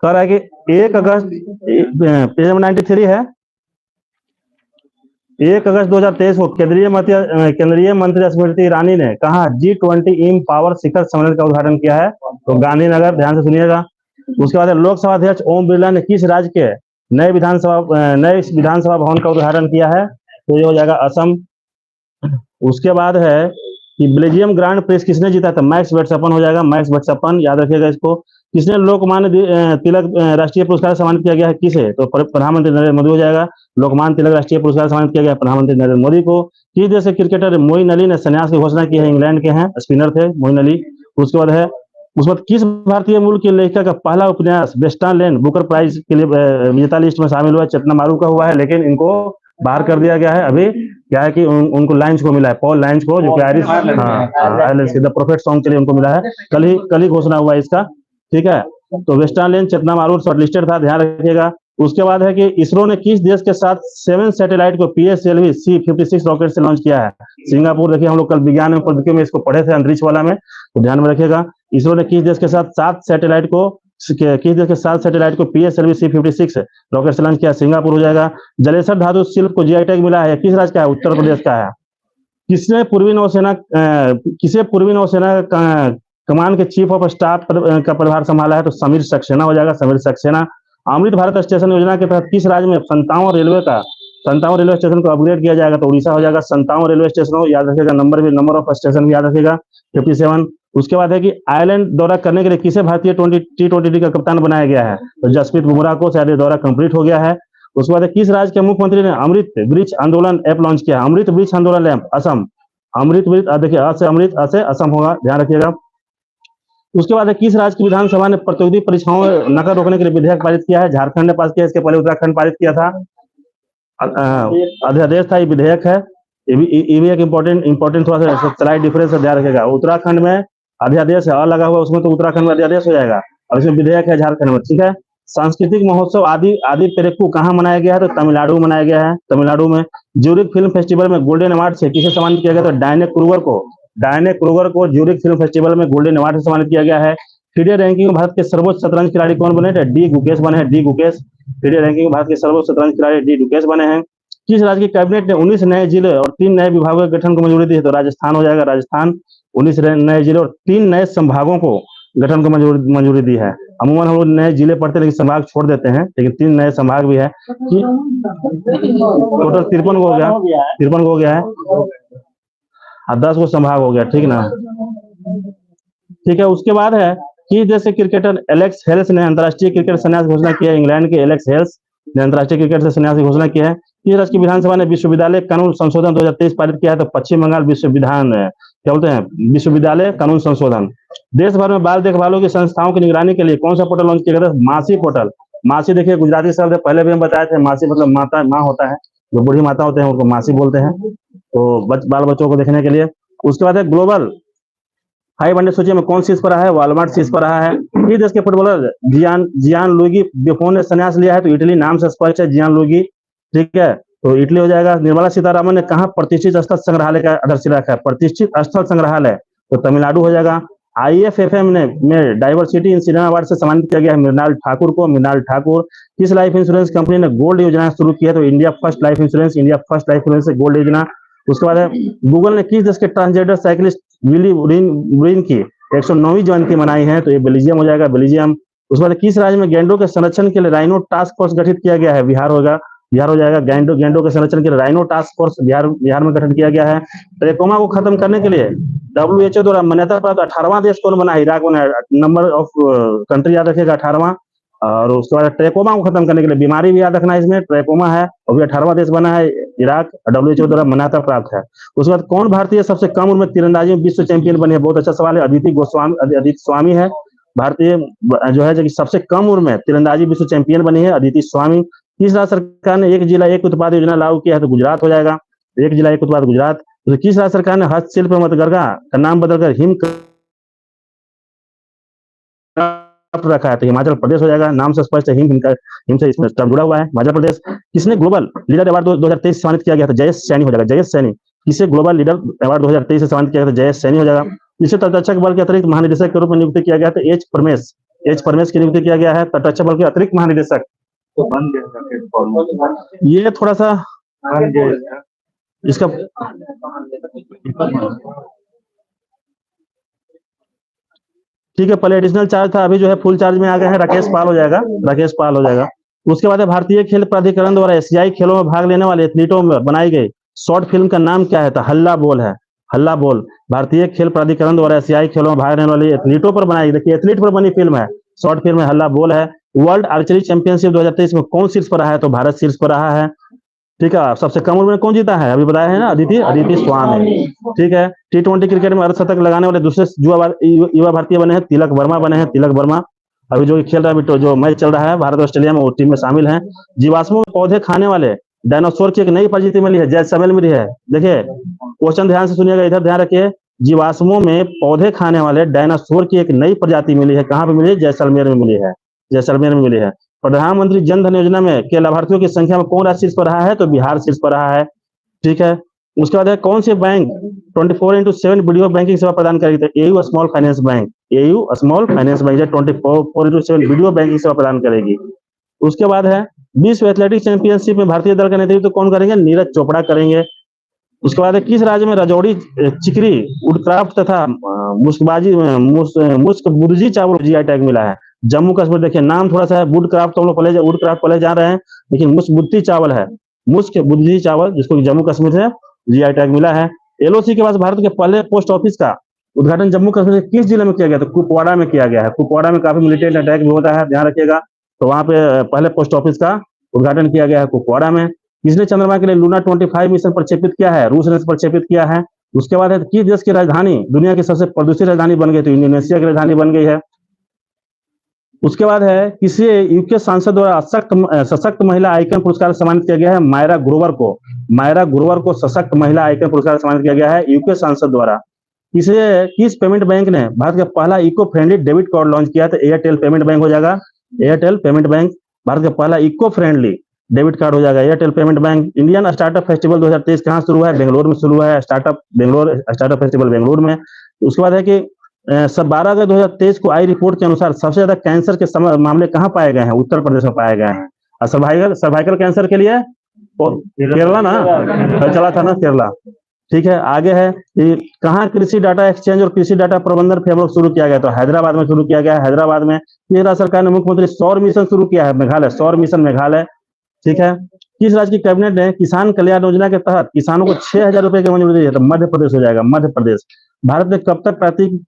कह रहा है कि 1 अगस्त, पेज नंबर 93 है, 1 अगस्त 2023 को केंद्रीय मंत्री स्मृति ईरानी ने कहा G20 इन पावर शिखर सम्मेलन का उद्घाटन किया है। तो गांधीनगर, ध्यान से सुनिएगा। उसके बाद लोकसभा अध्यक्ष ओम बिरला ने किस राज्य के नए विधानसभा भवन का उद्घाटन किया है? तो ये हो जाएगा असम। उसके बाद है कि बेल्जियम ग्रांड प्रिक्स किसने जीता था? मैक्स वर्स्टैपेन हो जाएगा, मैक्स वर्स्टैपेन, याद रखिएगा इसको। किसने लोकमान्य तिलक राष्ट्रीय पुरस्कार सम्मानित किया गया है? किसे? तो प्रधानमंत्री नरेंद्र मोदी हो जाएगा। लोकमान्य तिलक राष्ट्रीय पुरस्कार सम्मानित किया गया प्रधानमंत्री नरेंद्र मोदी को। किस देश के क्रिकेटर मोइन अली ने संन्यास की घोषणा की है? इंग्लैंड के हैं, स्पिनर थे मोइन अली। उसके बाद है किस भारतीय मूल की लेखिका का पहला उपन्यास वेस्टर्न लैंड बुकर प्राइज के लिए विजेता लिस्ट में शामिल हुआ है? चेतना मारू का हुआ है, लेकिन इनको बाहर कर दिया गया है। अभी क्या है कि उनको लाइन्स को मिला है, पॉल लाइन्स को, जो कि आयरिश आइलैंड्स के द प्रोफेट सॉन्ग के लिए उनको मिला है। कल ही घोषणा हुआ है इसका, ठीक है। तो वेस्टर्न लैंड चेतना मारू शॉर्टलिस्टेड था, ध्यान रखिएगा। उसके बाद है कि इसरो ने किस देश के साथ 7 सैटेलाइट को PSLV C56 रॉकेट से लॉन्च किया है? सिंगापुर। देखिए हम लोग कल विज्ञान में पद्धति में इसको पढ़े थे, अंतरिक्ष वाला में, तो ध्यान में रखिएगा। इसरो ने किस देश के साथ 7 सैटेलाइट को PSLV C56 रॉकेट से लॉन्च किया? सिंगापुर हो जाएगा। जलेसर धातु शिल्प को GI टैग मिला है, किस राज्य का है? उत्तर प्रदेश का है। किसे पूर्वी नौसेना कमान के चीफ ऑफ स्टाफ का प्रभार संभाला है? तो समीर सक्सेना हो जाएगा, समीर सक्सेना। अमृत भारत स्टेशन योजना के तहत किस राज्य में 57 रेलवे स्टेशन को अपग्रेड किया जाएगा? तो उड़ीसा हो जाएगा। 57 रेलवे स्टेशन याद रखिएगा, नंबर ऑफ स्टेशन भी याद रखिएगा, 57। उसके बाद है कि आयरलैंड दौरा करने के लिए किसे भारतीय T20 का कप्तान बनाया गया है? तो जसप्रीत बुमराह को। शायद दौरा कंप्लीट हो गया है। उसके बाद किस राज्य के मुख्यमंत्री ने अमृत वृक्ष आंदोलन ऐप लॉन्च किया? अमृत वृक्ष आंदोलन ऐप, असम। अमृत वृक्ष, देखिए अमृत से असम होगा, ध्यान रखिएगा। उसके बाद किस राज्य की विधानसभा ने प्रतियोगी परीक्षाओं नकल रोकने के लिए विधेयक पारित किया है? झारखंड ने पास किया, इसके पहले उत्तराखंड पारित किया था। अध्यादेश था, ये विधेयक है। ये भी एक इंपॉर्टेंट थोड़ा सा स्लाइड डिफरेंस है, ध्यान रखिएगा। उत्तराखंड में अध्यादेश है, अ लगा हुआ, उसमें तो उत्तराखंड में अध्यादेश हो जाएगा, और इसमें विधेयक है झारखंड में, ठीक है। सांस्कृतिक महोत्सव आदि पेरेक्कू कहाँ मनाया गया है? तो तमिलनाडु में मनाया गया है, तमिलनाडु में। ज्यूरिख फिल्म फेस्टिवल में गोल्डन अवार्ड से किसे सम्मानित किया गया? तो डायने क्रूगर को ज्यूरिख फिल्म फेस्टिवल में गोल्डन अवार्ड से सम्मानित किया गया है। FIDE रैंकिंग में भारत के सर्वोच्च शतरंज खिलाड़ी कौन बने थे? डी गुकेश बने हैं, डी गुकेश। FIDE रैंकिंग में भारत के सर्वोच्च शतरंज खिलाड़ी डी गुकेश बने हैं। किस राज्य की कैबिनेट ने 19 नए जिले और 3 नए विभागों के गठन को मंजूरी दी है? तो राजस्थान हो जाएगा, राजस्थान। 19 नए जिले और 3 नए संभागों को गठन को मंजूरी दी है। अमूमन हम लोग नए जिले पढ़ते हैं, लेकिन संभाग छोड़ देते हैं, लेकिन 3 नए संभाग भी है। टोटल 53 हो गया है, और 10 को संभाग हो गया, ठीक ना, ठीक है। उसके बाद है कि जैसे क्रिकेटर एलेक्स हेल्स ने अंतर्राष्ट्रीय क्रिकेट संन्यास की घोषणा की है। इंग्लैंड के एलेक्स हेल्स ने अंतर्राष्ट्रीय क्रिकेट से संन्यास की घोषणा की है। इस राज्य की विधानसभा ने विश्वविद्यालय कानून संशोधन 2023 पारित किया है? तो पश्चिम बंगाल विश्वविद्यालय कानून संशोधन। देश भर में बाल देखभालों की संस्थाओं की निगरानी के लिए कौन सा पोर्टल लॉन्च किया गया था? मासी पोर्टल। मासी देखिए गुजराती शब्द है, पहले भी हम बताए थे। मासी मतलब माँ होता है, जो बूढ़ी माता होते हैं उनको मासी बोलते हैं, तो बाल बच्चों को देखने के लिए। उसके बाद है ग्लोबल 500 सूची में कौन शीर्ष पर रहा है? वालमार्ट शीर्ष पर रहा है। इस देश के फुटबॉलर जियान लुइगी बुफोन ने संन्यास लिया है? तो इटली, नाम से स्पष्ट है, जियान लुइगी, ठीक है, तो इटली हो जाएगा। निर्मला सीतारामन ने कहा प्रतिष्ठित स्थल संग्रहालय का आधारशिला रखा है? प्रतिष्ठित स्थल संग्रहालय, तो तमिलनाडु हो जाएगा। IFFM में डाइवर्सिटी इन सिनेमा अवार्ड से सम्मानित किया गया है मृणाल ठाकुर को। मृणाल ठाकुर। किस लाइफ इंश्योरेंस कंपनी ने गोल्ड योजना शुरू की है? तो इंडिया फर्स्ट लाइफ इंश्योरेंस से गोल्ड योजना। उसके बाद है गूगल ने किस देश के ट्रांसजेंडर साइकिलिस्ट विली ब्रीन की 109वीं जयंती मनाई है? तो ये बेल्जियम हो जाएगा, बेल्जियम। उसके बाद किस राज्य में गैंडों के संरक्षण के लिए राइनो टास्क फोर्स गठित किया गया है? बिहार हो जाएगा। गैंडों के संरक्षण के लिए राइनो टास्क फोर्स बिहार में गठन किया गया है। ट्रेकोमा को खत्म करने के लिए WHO द्वारा मान्यता प्राप्त 18वां देश कौन बना? इराक बना। नंबर ऑफ कंट्री याद रखिएगा, 18वां। और उसके बाद ट्रेकोमा को खत्म करने के लिए बीमारी भी याद रखना है, इसमें ट्रेकोमा है, और 18वां देश बना है इराक, WHO द्वारा मान्यता प्राप्त है। उसके बाद कौन भारतीय सबसे कम उम्र में तीरंदाजी में विश्व चैंपियन बनी है? बहुत अच्छा सवाल है, अदिति स्वामी है भारतीय जो है जो सबसे कम उम्र में तीरंदाजी विश्व चैंपियन बनी है, अदिति स्वामी। किस राज्य सरकार ने एक जिला एक उत्पाद योजना लागू किया है? तो गुजरात हो जाएगा, एक जिला एक उत्पाद गुजरात। तो किस राज्य सरकार ने हस्तशिल्प मतगरगा का नाम बदलकर हिम रखा है? तो हिमाचल प्रदेश हो जाएगा, नाम से स्पष्ट है, हिम से इसमें जुड़ा हुआ है हिमाचल प्रदेश। किसने ग्लोबल लीडर अवार्ड 2023 सम्मानित किया गया था? जयेश सैनी हो जाएगा, जयेश सैनी। किसे ग्लोबल लीडर अवार्ड 2023 से सम्मानित किया गया था? जयेश सैनी हो जाएगा। जिसे तटरक्षक बल के अतिरिक्त महानिदेशक के रूप में नियुक्त किया गया था? H. परमेश एच परमेश की नियुक्ति किया गया है तटरक्षक बल के अतिरिक्त महानिदेशक। तो बन गया ये थोड़ा सा बन गया इसका ठीक है, पहले एडिशनल चार्ज था, अभी जो है फुल चार्ज में आ गए हैं, राकेश पाल हो जाएगा, राकेश पाल हो जाएगा। उसके बाद है भारतीय खेल प्राधिकरण द्वारा एशियाई खेलों में भाग लेने वाले एथलीटों में बनाई गई शॉर्ट फिल्म का नाम क्या है? तो हल्ला बोल है, हल्ला बोल। भारतीय खेल प्राधिकरण द्वारा एशियाई खेलों में भाग लेने वाले एथलीटों पर बनाई, देखिए एथलीट पर बनी फिल्म है, शॉर्ट फिल्म है, हल्ला बोल है। वर्ल्ड आर्चरी चैंपियनशिप 2023 में कौन शीर्ष पर रहा है? तो भारत शीर्ष पर रहा है। ठीक है, सबसे कम उम्र में कौन जीता है? अभी बताया है ना, अदिति स्वामी। ठीक है, T20 क्रिकेट में अर्धशतक लगाने वाले दूसरे युवा भारतीय बने हैं तिलक वर्मा, बने हैं तिलक वर्मा। अभी जो खेल रहा है, अभी जो मैच चल रहा है भारत ऑस्ट्रेलिया में, वो टीम में शामिल है। जीवाश्मों में पौधे खाने वाले डायनासोर की एक नई प्रजाति मिली है, जैसलमेर मिली है। देखिए क्वेश्चन ध्यान से सुनिएगा, इधर ध्यान रखिए। जीवाश्मों में पौधे खाने वाले डायनासोर की एक नई प्रजाति मिली है, कहाँ पे मिली है? जैसलमेर में मिली है, जैसलमेर में मिली है। प्रधानमंत्री जन धन योजना में के लाभार्थियों की संख्या में कौन राज्य शीर्ष पर रहा है? तो बिहार शीर्ष पर रहा है। ठीक है, उसके बाद है कौन से बैंक 24/7 वीडियो बैंकिंग सेवा प्रदान करेगी? तो AU small finance bank, AU small finance bank 24/7 video banking सेवा प्रदान करेगी। उसके बाद है विश्व एथलेटिक्स चैंपियनशिप में भारतीय दल का नेतृत्व कौन करेंगे? नीरज चोपड़ा करेंगे। उसके बाद है किस राज्य में राजौरी, चिकरी, वुडक्राफ्ट तथा मुस्क बुरजी चावल जीआई टैग मिला है? जम्मू कश्मीर। देखिए नाम थोड़ा सा है, वुडक्राफ्ट तो हम लोग वुडक्राफ्ट पहले जा रहे हैं, लेकिन मुस्क चावल है, मुस्क बुद्धी चावल, जिसको जम्मू कश्मीर से जीआई टैग मिला है। एलओसी के पास भारत के पहले पोस्ट ऑफिस का उद्घाटन जम्मू कश्मीर के किस जिले में किया गया? तो कुपवाड़ा में किया गया है। कुपवाड़ा में काफी मिलिटेंट अटैक भी होता है, ध्यान रखिएगा। तो वहां पे पहले पोस्ट ऑफिस का उद्घाटन किया गया है कुपवाड़ा में। किसने चंद्रमा के लिए लूना 25 मिशन प्रक्षेपित किया है? रूस ने प्रक्षेपित किया है। उसके बाद है किस देश की राजधानी दुनिया की सबसे प्रदूषित राजधानी बन गई? तो इंडोनेशिया की राजधानी बन गई है। उसके बाद है किसी यूके सांसद द्वारा सशक्त महिला आइकन पुरस्कार सम्मानित किया गया है? मायरा ग्रोवर को, मायरा ग्रोवर को सशक्त महिला आइकन पुरस्कार सम्मानित किया गया है यूके सांसद द्वारा। किस पेमेंट बैंक ने भारत का पहला eco friendly debit card launch किया? तो एयरटेल पेमेंट बैंक हो जाएगा, एयरटेल पेमेंट बैंक भारत का पहला इको फ्रेंडली डेबिट कार्ड हो जाएगा, Airtel payment bank. Indian startup festival 2023 कहाँ शुरू है? बेंगलोर में शुरू हुआ है, स्टार्टअप फेस्टिवल बेंगलोर में। उसके बाद है कि 12 अगस्त 2023 को आई रिपोर्ट के अनुसार सबसे ज्यादा कैंसर के मामले कहाँ पाए गए हैं? उत्तर प्रदेश में पाए गए हैं। और सर्वाइकल कैंसर के लिए केरला ना, चला था ना केरला। ठीक है, आगे है कहाँ कृषि डाटा एक्सचेंज और कृषि डाटा प्रबंधन फ्रेमवर्क शुरू किया गया? तो हैदराबाद में शुरू किया गया है, हैदराबाद में। केरला सरकार ने मुख्यमंत्री सौर मिशन शुरू किया है, मेघालय, सौर मिशन मेघालय। ठीक है, किस राज्य की कैबिनेट ने किसान कल्याण योजना के तहत किसानों को 6,000 रुपए की मंजूरी दी है? तो मध्य प्रदेश हो जाएगा, मध्य प्रदेश। भारत ने कब तक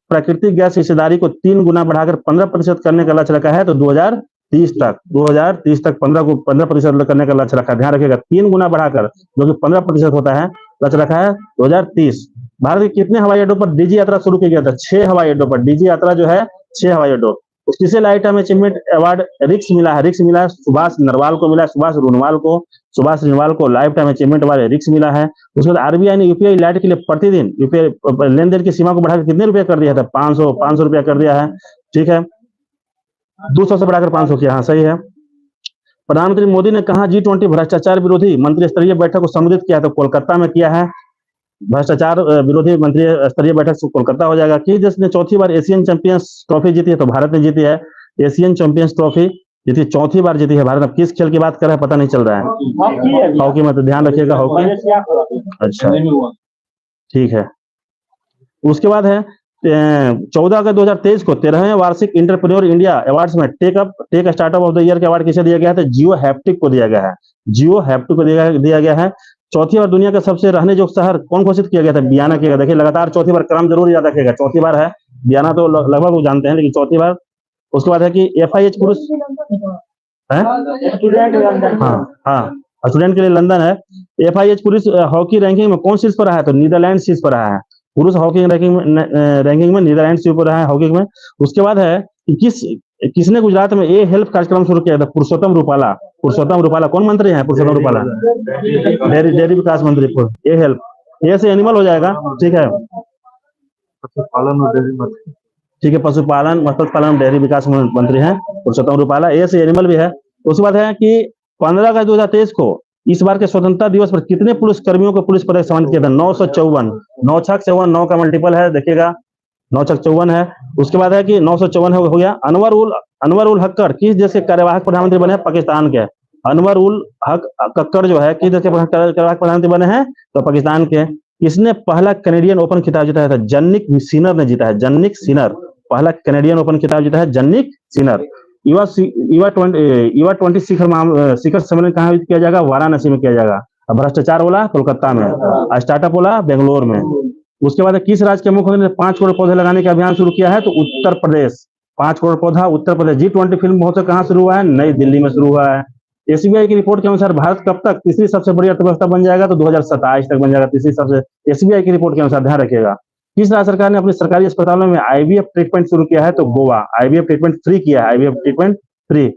प्राकृतिक गैस हिस्सेदारी को 3 गुना बढ़ाकर 15% करने का लक्ष्य रखा है? तो 2030 तक 15% करने का लक्ष्य रखा है, ध्यान रखिएगा। 3 गुना बढ़ाकर, जो कि 15% होता है, लक्ष्य रखा है 2030। भारत के कितने हवाई अड्डों पर डीजी यात्रा शुरू किया गया था? 6 हवाई अड्डों पर डीजी यात्रा जो है 6 हवाई अड्डों। किसे लाइफ टाइम अचीवमेंट अवार्ड रिक्स मिला है? रिक्स मिला है सुभाष नरवाल को, मिला है सुभाष रुनवाल को लाइफ टाइम अचीवमेंट अवार्ड रिक्स मिला है। उसके बाद आरबीआई ने यूपीआई लाइट के लिए प्रतिदिन यूपीआई लेन-देन की सीमा को बढ़ाकर कितने रुपया कर दिया था? 500 रुपया कर दिया है। ठीक है, 200 से बढ़ाकर 500 किया, हाँ सही है। प्रधानमंत्री मोदी ने कहा G20 भ्रष्टाचार विरोधी मंत्री स्तरीय बैठक को संबोधित किया? तो कोलकाता में किया है। भ्रष्टाचार विरोधी मंत्री स्तरीय बैठक कोलकाता हो जाएगा। किस देश ने चौथी बार एशियन चैंपियंस ट्रॉफी जीती है? तो भारत ने जीती है, एशियन चैंपियंस ट्रॉफी जीती, चौथी बार जीती है भारत। अब किस खेल की बात कर रहे हैं पता नहीं चल रहा है, हॉकी में, तो ध्यान रखिएगा हॉकी। अच्छा ठीक है। उसके बाद है 14 अगस्त 2023 को 13वें वार्षिक इंटरप्रेन्योर इंडिया अवार्ड्स में tech startup of the year के अवार्ड किसे दिया गया है? तो जियो हैप्टिक को दिया गया है, जियो हैप्टिक को दिया गया है। चौथी बार दुनिया का सबसे रहने योग्य शहर कौन घोषित किया गया था? बियाना किया गया। देखिए लगातार चौथी बार, क्रम जरूर याद रखिएगा, चौथी बार है बियाना, तो लगभग वो जानते हैं, लेकिन चौथी बार। उसके बाद है कि FIH पुरुष है, हाँ स्टूडेंट के लिए लंदन है। FIH पुरुष हॉकी रैंकिंग में कौन शीर्ष पर रहा है? तो नीदरलैंड शीर्ष पर रहा है, पुरुष हॉकी रैंकिंग में नीदरलैंड शीर्ष पर रहा है हॉकी में। उसके बाद है कि किसने गुजरात में ए हेल्प कार्यक्रम शुरू किया था? पुरुषोत्तम रूपाला कौन मंत्री है? पुरुषोत्तम रूपाला, डेयरी विकास मंत्री। ए हेल्प, ए से एनिमल हो जाएगा। ठीक है, पशुपालन और डेयरी मंत्री। ठीक है, पशुपालन, मत्स्य पालन, डेयरी विकास मंत्री हैं पुरुषोत्तम रूपाला। ए से एनिमल भी है। उसके बाद है कि 15 अगस्त 2023 को इस बार के स्वतंत्रता दिवस पर कितने पुलिस कर्मियों को पुलिस पदक सम्मानित किया था? 954, 9 छक 54, 9 का मल्टीपल है, देखिएगा 9 छक 54 है। उसके बाद है कि 954 हो गया। अनवर उल हक्कर किस देश के कार्यवाहक प्रधानमंत्री बने हैं? पाकिस्तान के। अनवर उल हक कक्कर जो है किस देश के कार्यवाहक प्रधानमंत्री बने हैं? तो पाकिस्तान के। किसने पहला कैनेडियन ओपन खिताब जीता था? जन्निक सिनर ने जीता है। जन्निक सिनर पहला कैनेडियन ओपन खिताब जीता है जन्निक सिनर। युवा 20 शिखर सम्मेलन कहाँ आयोजित किया जाएगा? वाराणसी में किया जाएगा। भ्रष्टाचार बोला कोलकाता में, स्टार्टअप बोला बेंगलोर में। उसके बाद किस राज्य के मुख्यमंत्री ने 5 करोड़ पौधे लगाने का अभियान शुरू किया है? तो उत्तर प्रदेश। 5 करोड़ पौधा उत्तर प्रदेश। G20 फिल्म महोत्सव कहाँ शुरू हुआ है? नई दिल्ली में शुरू हुआ है। एसबीआई की रिपोर्ट के अनुसार भारत कब तक तीसरी सबसे बड़ी अर्थव्यवस्था बन जाएगा? तो 2027 तक बन जाएगा तीसरी सबसे, एसबीआई की रिपोर्ट के अनुसार, ध्यान रखिएगा। किस राज्य सरकार ने अपने सरकारी अस्पतालों में आईवीएफ ट्रीटमेंट शुरू किया है? तो गोवा। आईवीएफ ट्रीटमेंट फ्री किया है, आईवीएफ ट्रीटमेंट फ्री।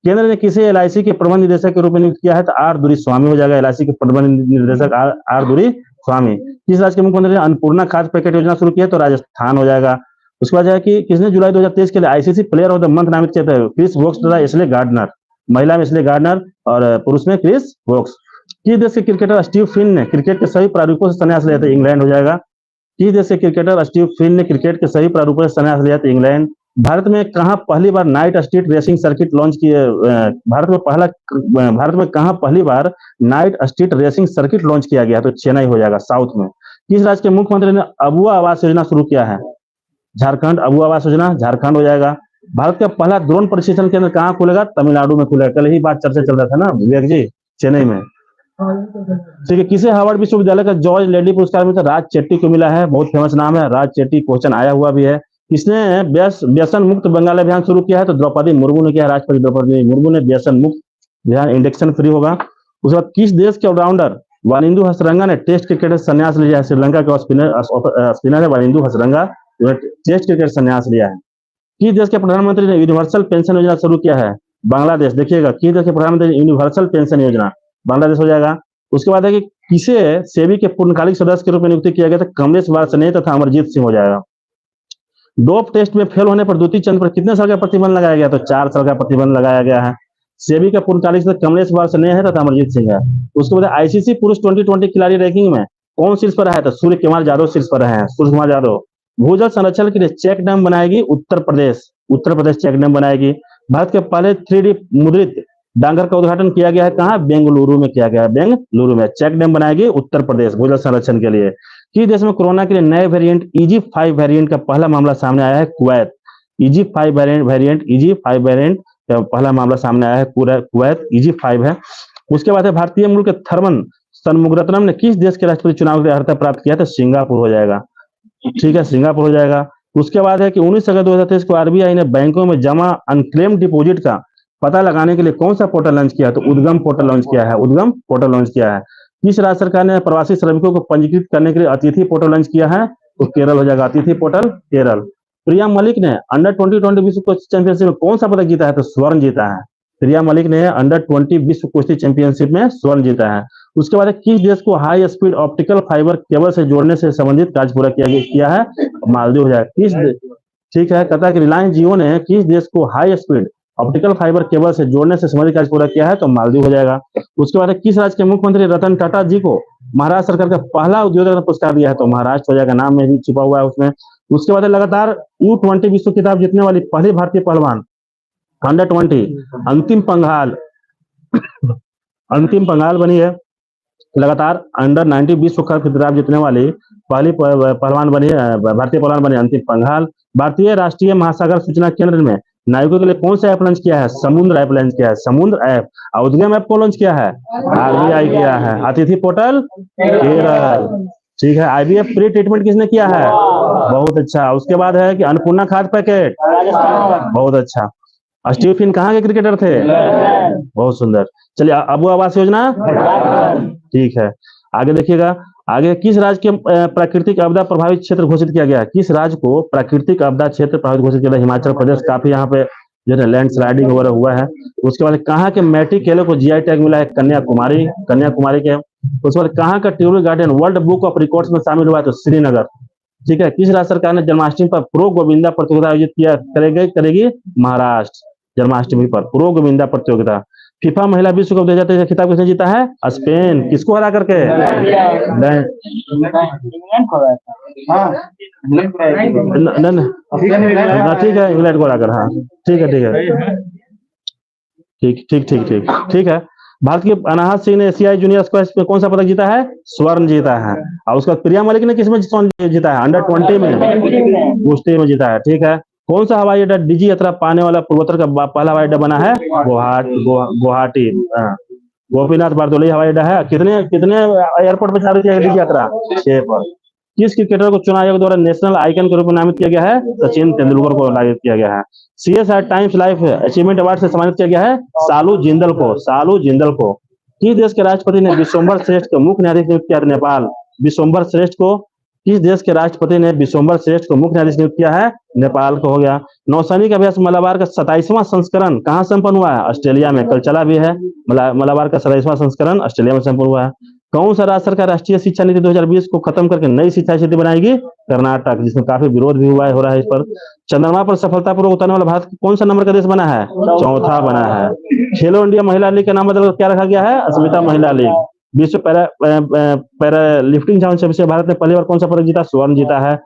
केंद्र ने किसे एलआईसी के प्रबंध निदेशक के रूप में नियुक्त किया है? तो आर दुरीस्वामी हो जाएगा एलआईसी के प्रबंध निदेशक आर दुरीस्वामी। किस राज्य के मुख्यमंत्री ने अन्नपूर्णा खाद्य पैकेट योजना शुरू की है? तो राजस्थान हो जाएगा। उसके बाद है कि किसने जुलाई 2023 के लिए ICC player of the month नामित किया था? क्रिस वोक्स तथा एशले गार्डनर। महिला में एशले गार्डनर और पुरुष में क्रिस वोक्स। किस देश के क्रिकेटर स्टीव फिन ने क्रिकेट के सभी प्रारूपों से संन्यास लिया था? इंग्लैंड हो जाएगा। किस देश के क्रिकेटर स्टीव फिन ने क्रिकेट के सभी प्रारूपों से संन्यास लिया था? इंग्लैंड। भारत में कहां पहली बार night street racing circuit launch किए? भारत में कहां पहली बार night street racing circuit launch किया गया? तो चेन्नई हो जाएगा, साउथ में। किस राज्य के मुख्यमंत्री ने अबुआ आवास योजना शुरू किया है? झारखंड। अबुआ आवास योजना झारखंड हो जाएगा। भारत का पहला ड्रोन प्रशिक्षण केंद्र कहाँ खुलेगा? तमिलनाडु में खुलेगा। कल ही बात चर्चा चल रहा था ना विवेक जी, चेन्नई में। ठीक है। किसे हार्वर्ड विश्वविद्यालय का जॉर्ज लेडी पुरस्कार मिला? राज चेट्टी को मिला है, बहुत फेमस नाम है राज चेट्टी, क्वेश्चन आया हुआ भी है। किसने व्यसन मुक्त बंगाल अभियान शुरू किया है? तो द्रौपदी मुर्मू ने किया है, राष्ट्रपति द्रौपदी मुर्मू ने व्यसन मुक्त अभियान, इंजेक्शन फ्री होगा। उसके बाद किस देश के ऑलराउंडर वानिंदु हसरंगा ने टेस्ट क्रिकेट से संन्यास लिया है? श्रीलंका के स्पिनर है वानिंदु हसरंगा, टेस्ट क्रिकेट संन्यास लिया है। किस देश के प्रधानमंत्री ने यूनिवर्सल पेंशन योजना शुरू किया है? बांग्लादेश। देखिएगा किस देश के प्रधानमंत्री ने यूनिवर्सल पेंशन योजना? बांग्लादेश हो जाएगा। उसके बाद है कि किसे सेबी के पूर्णकालिक सदस्य के रूप में नियुक्त किया गया था? कमलेश वार्ष्णेय तथा अमरजीत सिंह हो जाएगा। डोप टेस्ट में फेल होने पर द्युति चंद पर कितने साल का प्रतिबंध लगाया गया? तो 4 साल का प्रतिबंध लगाया गया है। सेबी का पूर्णकालिक सदस्य कमलेश वार्ष्णेय है तथा अमरजीत सिंह है। उसके बाद आईसीसी पुरुष 2020 खिलाड़ी रैंकिंग में कौन शीर्ष पर है? तो सूर्य कुमार यादव शीर्ष पर है, सूर्य कुमार यादव। भूजल संरक्षण के लिए चेक डैम बनाएगी उत्तर प्रदेश, उत्तर प्रदेश चेक डैम बनाएगी। भारत के पहले 3D मुद्रित डांगर का उद्घाटन किया गया है कहाँ? बेंगलुरु में किया गया है, बेंगलुरु में। चेक डैम बनाएगी उत्तर प्रदेश भूजल संरक्षण के लिए। किस देश में कोरोना के लिए नए वेरिएंट EG5 वेरिएंट का पहला मामला सामने आया है? Kuwait. EG5 variant EG5 variant का पहला मामला सामने आया है कुवैत, EG5 है। उसके बाद है भारतीय मूल के थर्मन षणमुगरत्नम ने किस देश के राष्ट्रपति चुनाव के लिए अर्हता प्राप्त किया? तो सिंगापुर हो जाएगा। ठीक है, सिंगापुर हो जाएगा। उसके बाद है कि 19 अगस्त 2023 को आरबीआई ने बैंकों में जमा अनक्लेम डिपॉजिट का पता लगाने के लिए कौन सा पोर्टल लॉन्च किया? तो उद्गम पोर्टल लॉन्च किया है, उद्गम पोर्टल लॉन्च किया है। किस राज्य सरकार ने प्रवासी श्रमिकों को पंजीकृत करने के लिए अतिथि पोर्टल लॉन्च किया है? तो केरल हो जाएगा, अतिथि पोर्टल केरल। प्रिया मलिक ने अंडर 20 विश्व कुश्ती चैंपियनशिप में कौन सा पदक जीता है? तो स्वर्ण जीता है। प्रिया मलिक ने अंडर 20 विश्व कुश्ती चैंपियनशिप में स्वर्ण जीता है। उसके बाद किस देश को high speed optical fibre cable से जोड़ने से संबंधित कार्य पूरा किया है? मालदीव हो जाएगा। किस ठीक है, कहता है कि रिलायंस जियो ने किस देश को high speed optical fibre cable से जोड़ने से संबंधित कार्य पूरा किया है? तो मालदीव हो जाएगा। उसके बाद किस राज्य के मुख्यमंत्री रतन टाटा जी को महाराष्ट्र सरकार का पहला उद्योग पुरस्कार दिया है? तो महाराष्ट्र हो जाएगा, नाम में भी छिपा हुआ है उसमें। उसके बाद लगातार U20 विश्व खिताब जीतने वाली पहली भारतीय पहलवान अंडर 20 अंतिम पंघाल बनी है। लगातार अंडर 90 विश्व कप खिताब जीतने वाली पहली पहलवान बनी है, भारतीय पहलवान बनी अंतिम पंघाल। भारतीय राष्ट्रीय महासागर सूचना केंद्र में नाविकों के लिए कौन सा ऐप लॉन्च किया है? समुद्र ऐप लॉन्च किया है, समुद्र ऐप। उद्गम ऐप को लॉन्च किया है? आरबीआई किया है। अतिथि पोर्टल केरल। ठीक है। आईवीएफ फ्री ट्रीटमेंट किसने किया है? बहुत अच्छा। उसके बाद है कि अन्नपूर्णा खाद्य पैकेट, बहुत अच्छा। स्टीव फिन कहाँ के क्रिकेटर थे? बहुत सुंदर। चलिए, अबू आवास योजना, ठीक है। आगे देखिएगा, आगे किस राज्य के प्राकृतिक आपदा प्रभावित क्षेत्र घोषित किया गया? किस राज्य को प्राकृतिक आपदा क्षेत्र प्रभावित घोषित किया? हिमाचल प्रदेश, काफी यहाँ पे जो है लैंड स्लाइडिंग वगैरह हुआ है। उसके बाद कहाँ के मैटी केले को जीआई टैग मिला है? कन्याकुमारी, कन्याकुमारी के। उसके बाद कहाँ का tulip garden world book of records में शामिल हुआ है? तो श्रीनगर। ठीक है। किस राज्य सरकार ने जन्माष्टमी पर प्रो गोविंदा प्रतियोगिता आयोजित किया करेगी? महाराष्ट्र। जन्माष्टमी पर प्रो गोविंदा प्रतियोगिता। फीफा महिला विश्व कप 2023 का खिताब किसने जीता है? स्पेन। किसको हरा करके? इंग्लैंड को हराया था। हाँ, इंग्लैंड को हराया था। ठीक है, इंग्लैंड को हराकर। हाँ ठीक है, ठीक है, ठीक ठीक ठीक ठीक ठीक है। भारत के अनाहत सिंह ने एशियाई जूनियर स्क्वैश में कौन सा पदक जीता है? स्वर्ण जीता है। और उसका प्रिया मलिक ने किसमें स्वर्ण जीता है? अंडर 20 में कुश्ती में जीता है। ठीक है। कौन सा हवाई अड्डा डिजी यात्रा पाने वाला पूर्वोत्तर का पहला हवाई अड्डा बना है? गुवाहाटी। गोपीनाथ बारदोली हवाई अड्डा है। कितने कितने एयरपोर्ट पर चालू किया गया डिजी यात्रा? 6 पर। किस क्रिकेटर को चुनाव आयोग द्वारा नेशनल आइकन के रूप में नामित किया गया है? सचिन तेंदुलकर को नामित किया गया है। CSR times life achievement award से सम्मानित किया गया है सालू जिंदल को। सालू जिंदल को। किस देश के राष्ट्रपति ने विश्वम्भर श्रेष्ठ को मुख्य न्यायाधीश नियुक्त किया? नेपाल। विश्वम्भर श्रेष्ठ को किस देश के राष्ट्रपति ने विश्वम्भर श्रेष्ठ को मुख्य न्यायाधीश नियुक्त किया है? नेपाल को हो गया। नौसैनिक अभ्यास मलाबार का 27वां संस्करण कहाँ संपन्न हुआ है? ऑस्ट्रेलिया में। कल चला भी है। मलाबार का 27वां संस्करण ऑस्ट्रेलिया में संपन्न हुआ है। कौन सा राज्य सरकार राष्ट्रीय शिक्षा नीति 2020 को खत्म करके नई शिक्षा नीति बनाएगी? कर्नाटक, जिसमें काफी विरोध भी हुआ है, हो रहा है इस पर। चंद्रमा पर सफलतापूर्वक उतरने वाला भारत कौन सा नंबर का देश बना है? चौथा बना है। खेलो इंडिया महिला लीग का नाम बदलकर क्या रखा गया है? अस्मिता महिला लीग। विश्व पैरा लिफ्टिंग चैंपियनशिप से भारत ने पहली बार कौन सा पदक जीता? स्वर्ण जीता है।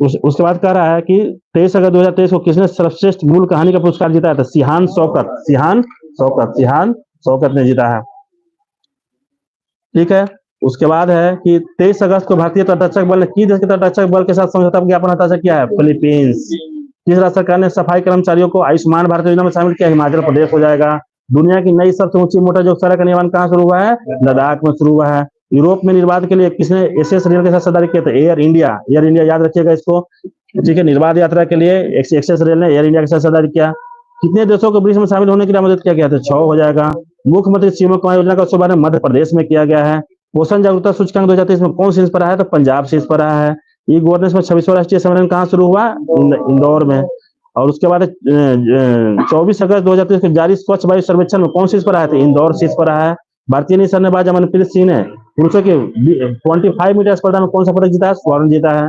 उसके बाद कह रहा है कि 23 अगस्त 2023 को किसने सर्वश्रेष्ठ मूल कहानी का पुरस्कार जीता है? तो सिहान शौकत ने जीता है। ठीक है। उसके बाद है कि 23 अगस्त को भारतीय तटरक्षक बल ने किस देश के तटरक्षक बल के साथ समझौता ज्ञापन हस्ताक्षर किया है? फिलीपींस। किस राज्य सरकार ने सफाई कर्मचारियों को आयुष्मान भारत योजना में शामिल किया? हिमाचल प्रदेश हो जाएगा। दुनिया की नई सबसे ऊंची मोटर जो सड़क का निर्माण कहाँ शुरू हुआ है? लद्दाख में शुरू हुआ है। यूरोप में निर्बाध के लिए किसने एसएस रेल के साथ साझेदारी किया था? Air India. एयर इंडिया याद रखिएगा इसको। ठीक है। निर्बाध यात्रा के लिए एक्सेस रेल ने एयर इंडिया के साथ साझेदारी किया। कितने देशों को ब्रिक्स में शामिल होने के लिए आमंत्रित किया गया था? 6 हो जाएगा। मुख्यमंत्री सीमा कमाई योजना का शुभारंभ मध्य प्रदेश में किया गया है। पोषण जागरूकता सूचकांक 2023 में कौन शीर्ष पर रहा है? तो पंजाब शीर्ष पर रहा है। ई गवर्नेंस में 26वां राष्ट्रीय सम्मेलन कहाँ शुरू हुआ? इंदौर में। और उसके बाद 24 अगस्त 2023 को जारी स्वच्छ वायु सर्वेक्षण में कौन शीर्ष पर रहा है? इंदौर शीर्ष पर रहा है। भारतीय निशानेबाज अमनप्रीत सिंह ने पुरुषों के 25 मीटर स्पर्धा में कौन सा पदक जीता है? स्वर्ण जीता है।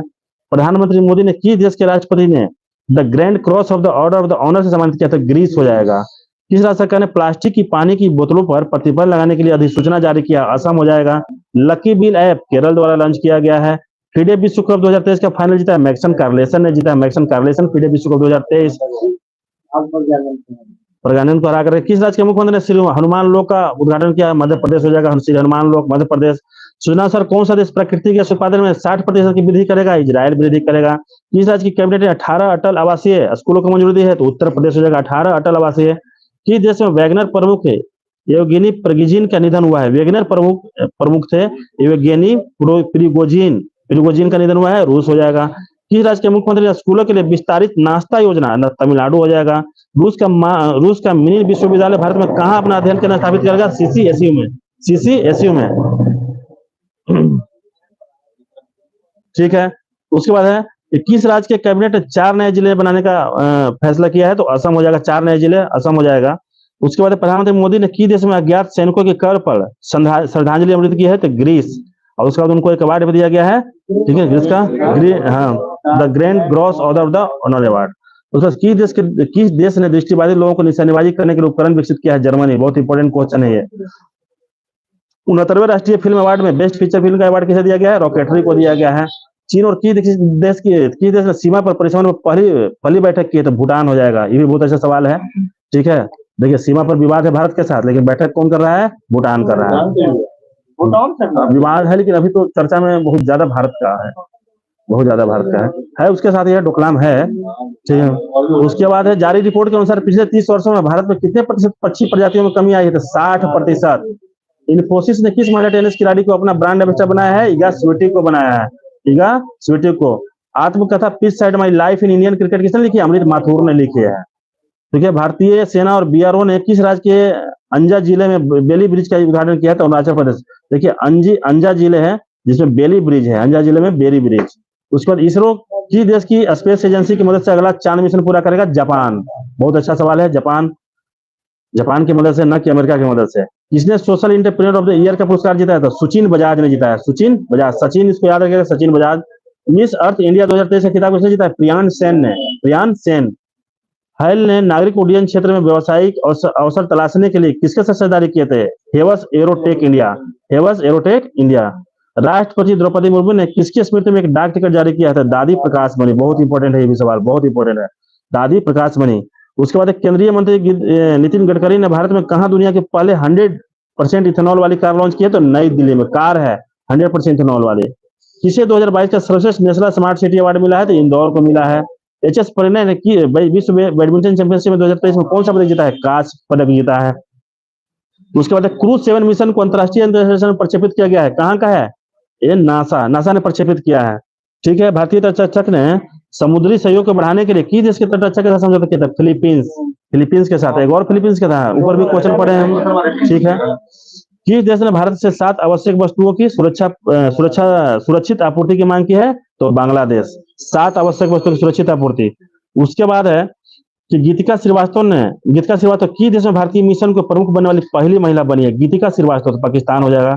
प्रधानमंत्री मोदी ने किस देश के राष्ट्रपति ने the grand cross of the order of the honour से सम्मानित किया था? ग्रीस हो जाएगा। किस राज्य सरकार ने प्लास्टिक की पानी की बोतलों पर प्रतिबंध लगाने के लिए अधिसूचना जारी किया? असम हो जाएगा। लकी बिल ऐप केरल द्वारा लॉन्च किया गया है। फीडे विश्व कप 2023 का फाइनल जीता है मैक्सन कार्लेसन ने जीता है। मैक्सन कार्लेसन फीडे विश्व कप 2023 प्रज्ञानंद को हरा कर किस राज्य के मुख्यमंत्री ने श्री हनुमान लोक का उद्घाटन किया? मध्य प्रदेश हो जाएगा। श्री हनुमान लोक मध्य प्रदेश। सूचना सर कौन सा देश प्राकृतिक गैस उत्पादन में 60% की वृद्धि करेगा? इजराइल वृद्धि करेगा। किस राज्य की कैबिनेट ने 18 अटल आवासीय स्कूलों को मंजूरी दी है? तो उत्तर प्रदेश हो जाएगा। 18 अटल आवासीय। किस देश में वैगनर प्रमुख येवगेनी प्रिगोजिन का निधन हुआ है? वैगनर प्रमुख थे येवगेनी प्रिगोजिन का निधन हुआ है। रूस हो जाएगा। किस राज्य के मुख्यमंत्री ने स्कूलों के लिए विस्तारित नाश्ता योजना? तमिलनाडु हो जाएगा। रूस का मिनी विश्वविद्यालय भारत में कहाँ अपना अध्ययन केंद्र स्थापित करेगा? सीसीएसयू में। ठीक है। उसके बाद है कि किस राज्य के कैबिनेट ने 4 नए जिले बनाने का फैसला किया है? तो असम हो जाएगा। 4 नए जिले असम हो जाएगा। उसके बाद प्रधानमंत्री मोदी ने किस देश में अज्ञात सैनिकों के कर पर श्रद्धांजलि अर्पित की है? तो ग्रीस। और उसके बाद उनको एक अवार्ड भी दिया गया है। ठीक है। ग्रीस का the grand cross order of the honour award. उसके किस देश ने दृष्टिबाधित लोगों को निशानेबाजी करने के लिए उपकरण विकसित किया है? जर्मनी। बहुत इंपॉर्टेंट क्वेश्चन है ये। 69वें राष्ट्रीय फिल्म अवार्ड में बेस्ट फीचर फिल्म का अवार्ड किसे दिया गया है? रॉकेटरी को दिया गया है। चीन और किस देश ने सीमा पर परिसंवाद में पहली बैठक की है? तो भूटान हो जाएगा। ये भी बहुत अच्छा सवाल है। ठीक है। देखिए सीमा पर विवाद है भारत के साथ, लेकिन बैठक कौन कर रहा है? भूटान कर रहा है। विवाद है लेकिन अभी तो चर्चा में बहुत ज्यादा भारत का है, बहुत ज्यादा भारत का है। उसके साथ यह डोकलाम है। ठीक है। उसके बाद है जारी रिपोर्ट के अनुसार पिछले 30 वर्षों में भारत में कितने प्रतिशत पक्षी प्रजातियों में कमी आई है? तो 60%। इन्फोसिस ने किस महिला टेनिस खिलाड़ी को अपना ब्रांड एम्बेसडर बनाया है? इगा स्वीटी को बनाया है। इगा स्वीटी को। आत्मकथा pitch side my life in Indian cricket किसने लिखी है? अमृत माथुर ने लिखी है। ठीक है। भारतीय सेना और बीआरओ ने किस राज्य के अंजा जिले में बेली ब्रिज का उद्घाटन किया था? अरुणाचल प्रदेश। देखिए अंजा जिले है जिसमें बेली ब्रिज है। अंजा जिले में बेली ब्रिज। उसके बाद इसरो किस देश की स्पेस एजेंसी की मदद से अगला चांद मिशन पूरा करेगा? जापान। बहुत अच्छा सवाल है। जापान की मदद से, न कि अमेरिका की मदद से। किसने social entrepreneur of the year का पुरस्कार जीता है? तो सचिन बजाज ने जीता है। सचिन इसको याद रखिएगा। Sachin Bajaj. Miss Earth India 2023 का खिताब किसने जीता है? प्रियांश सेन ने। हल ने नागरिक उड्डयन क्षेत्र में व्यवसायिक अवसर तलाशने के लिए किसके साथ साझेदारी किए थे? Hevas aerotech India. Hevas aerotech India. राष्ट्रपति द्रौपदी मुर्मू ने किसकी स्मृति में एक डाक टिकट जारी किया था? दादी प्रकाश मणि। बहुत इंपॉर्टेंट है ये भी सवाल, बहुत इंपॉर्टेंट है। दादी प्रकाश मणि। उसके बाद केंद्रीय मंत्री नितिन गडकरी ने भारत में कहा दुनिया के पहले 100% इथेनॉल वाली कार लॉन्च की है? तो नई दिल्ली में कार है 100% इथेनॉल वाली। किसे 2022 का सर्वश्रेष्ठ नेशनल स्मार्ट सिटी अवार्ड मिला है? तो इंदौर को मिला है। एच.एस. प्रणय ने विश्व बैडमिंटन चैंपियनशिप में 2023 में कौन सा पदक जीता है? कांस्य पदक जीता है। उसके बाद क्रूज 7 मिशन को अंतरराष्ट्रीय अंतरिक्ष में प्रक्षेपित किया गया है। कहाँ का है? ये नासा ने प्रक्षेपित किया है। ठीक है। भारतीय तटरक्षक ने समुद्री सहयोग को बढ़ाने के लिए किस देश के तटरक्षक के साथ समझौता किया था? फिलीपींस के साथ। एक और फिलीपींस के था, ऊपर भी क्वेश्चन पढ़े हम। ठीक है। किस देश ने भारत से 7 आवश्यक वस्तुओं की सुरक्षित आपूर्ति की मांग की है? तो बांग्लादेश। 7 आवश्यक वस्तुओं की सुरक्षित आपूर्ति। उसके बाद है कि गीतिका श्रीवास्तव किस देश में भारतीय मिशन को प्रमुख बनने वाली पहली महिला बनी है? गीतिका श्रीवास्तव तो पाकिस्तान हो जाएगा।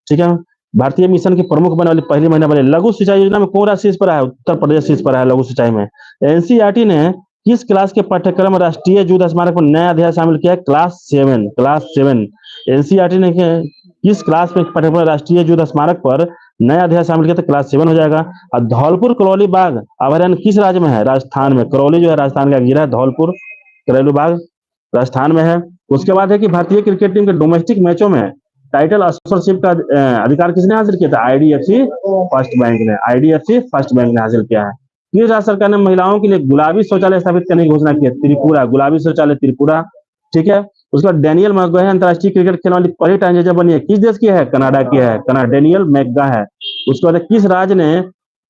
ठीक है। भारतीय मिशन की प्रमुख बनने वाली पहली महिला बनी। लघु सिंचाई योजना में कौन राज्य शीर्ष पर है? उत्तर प्रदेश शीर्ष पर है लघु सिंचाई में। एनसीईआरटी ने किस क्लास के पाठ्यक्रम राष्ट्रीय युद्ध स्मारक पर नया अध्याय शामिल किया है? क्लास 7। एनसीईआरटी ने किस क्लास में पाठ्यक्रम राष्ट्रीय युद्ध स्मारक पर नया अध्याय शामिल किया? तो क्लास 7 हो जाएगा। और धौलपुर करौली बाघ अभयारण्य किस राज्य में है? राजस्थान में। करौली जो है राजस्थान का गिरा है, धौलपुर करौली बाघ राजस्थान में है। उसके बाद है कि भारतीय क्रिकेट टीम के डोमेस्टिक मैचों में टाइटल स्पॉन्सरशिप का अधिकार किसने हासिल किया था? आईडीएफसी फर्स्ट बैंक ने हासिल किया है। किस राज्य सरकार ने महिलाओं के लिए गुलाबी शौचालय स्थापित करने की घोषणा की है? त्रिपुरा। गुलाबी शौचालय त्रिपुरा। ठीक है। उसके बाद डेनियल मैकगा अंतरराष्ट्रीय क्रिकेट खेलने वाली पहली ट्रांसजेंडर बनी है। किस देश की है? कनाडा की है। डेनियल मैकगा है। उसके बाद किस राज्य ने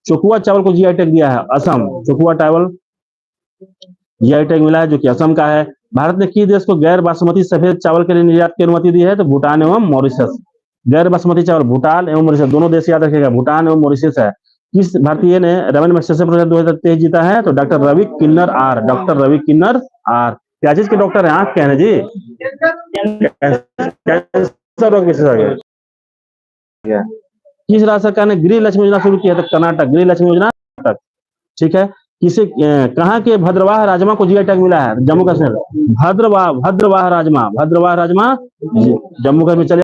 चोकुआ चावल को जीआई टैग दिया है? असम। चोकुआ चावल जीआई टैग मिला है जो कि असम का है। भारत ने किस देश को गैर बासमती सफेद चावल के लिए निर्यात की अनुमति दी है? तो भूटान एवं मॉरिशस। गैर बासमती चावल भूटान एवं मॉरिशस, दोनों देश याद रखेगा, भूटान एवं मॉरिशस है। किस भारतीय ने रमन मैग्सेसे पुरस्कार 2023 जीता है? तो डॉक्टर रवि किन्नर आर। क्या चीज के डॉक्टर है? आंख के हैं जी। कैंसर रोग विशेषज्ञ। किस राज्य सरकार ने गृह लक्ष्मी योजना शुरू किया? तो कर्नाटक। गृह लक्ष्मी योजना कर्नाटक। ठीक है। किसे कहाँ के भद्रवाह राजमा को जीआई टैग मिला है? जम्मू कश्मीर। भद्रवाह राजमा जम्मू कश्मीर। चलिए